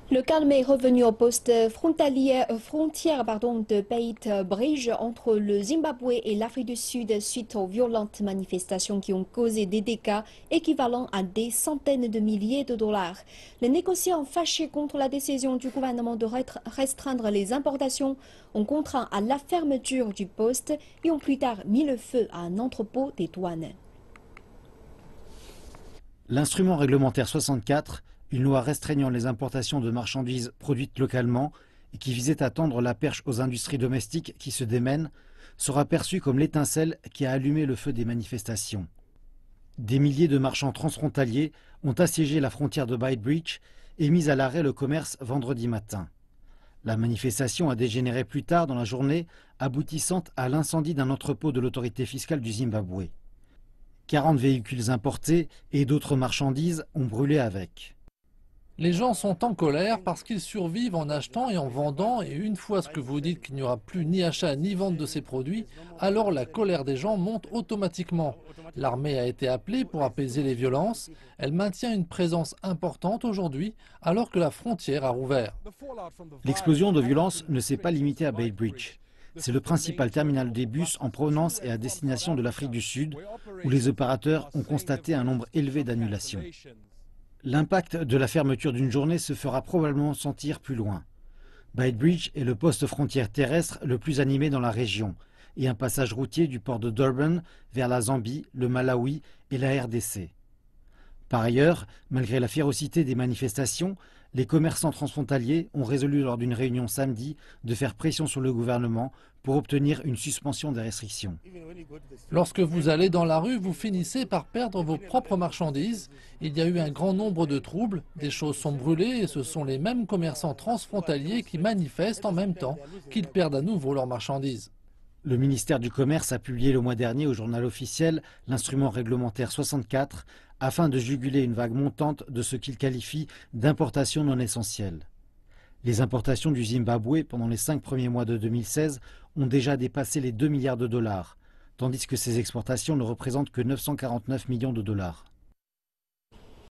Le calme est revenu au poste frontalière de Beit Bridge entre le Zimbabwe et l'Afrique du Sud suite aux violentes manifestations qui ont causé des dégâts équivalents à des centaines de milliers de dollars. Les négociants fâchés contre la décision du gouvernement de restreindre les importations ont contraint à la fermeture du poste et ont plus tard mis le feu à un entrepôt des douanes. L'instrument réglementaire 64, une loi restreignant les importations de marchandises produites localement et qui visait à tendre la perche aux industries domestiques qui se démènent, sera perçu comme l'étincelle qui a allumé le feu des manifestations. Des milliers de marchands transfrontaliers ont assiégé la frontière de Beit Bridge et mis à l'arrêt le commerce vendredi matin. La manifestation a dégénéré plus tard dans la journée, aboutissant à l'incendie d'un entrepôt de l'autorité fiscale du Zimbabwe. 40 véhicules importés et d'autres marchandises ont brûlé avec. Les gens sont en colère parce qu'ils survivent en achetant et en vendant, et une fois ce que vous dites qu'il n'y aura plus ni achat ni vente de ces produits, alors la colère des gens monte automatiquement. L'armée a été appelée pour apaiser les violences. Elle maintient une présence importante aujourd'hui alors que la frontière a rouvert. L'explosion de violence ne s'est pas limitée à Beit Bridge. C'est le principal terminal des bus en provenance et à destination de l'Afrique du Sud, où les opérateurs ont constaté un nombre élevé d'annulations. L'impact de la fermeture d'une journée se fera probablement sentir plus loin. Beit Bridge est le poste frontière terrestre le plus animé dans la région et un passage routier du port de Durban vers la Zambie, le Malawi et la RDC. Par ailleurs, malgré la férocité des manifestations, les commerçants transfrontaliers ont résolu lors d'une réunion samedi de faire pression sur le gouvernement pour obtenir une suspension des restrictions. Lorsque vous allez dans la rue, vous finissez par perdre vos propres marchandises. Il y a eu un grand nombre de troubles, des choses sont brûlées et ce sont les mêmes commerçants transfrontaliers qui manifestent en même temps qu'ils perdent à nouveau leurs marchandises. Le ministère du Commerce a publié le mois dernier au journal officiel l'instrument réglementaire 64 afin de juguler une vague montante de ce qu'il qualifie d'importations non essentielles. Les importations du Zimbabwe pendant les 5 premiers mois de 2016 ont déjà dépassé les 2 milliards de dollars, tandis que ces exportations ne représentent que 949 millions de dollars.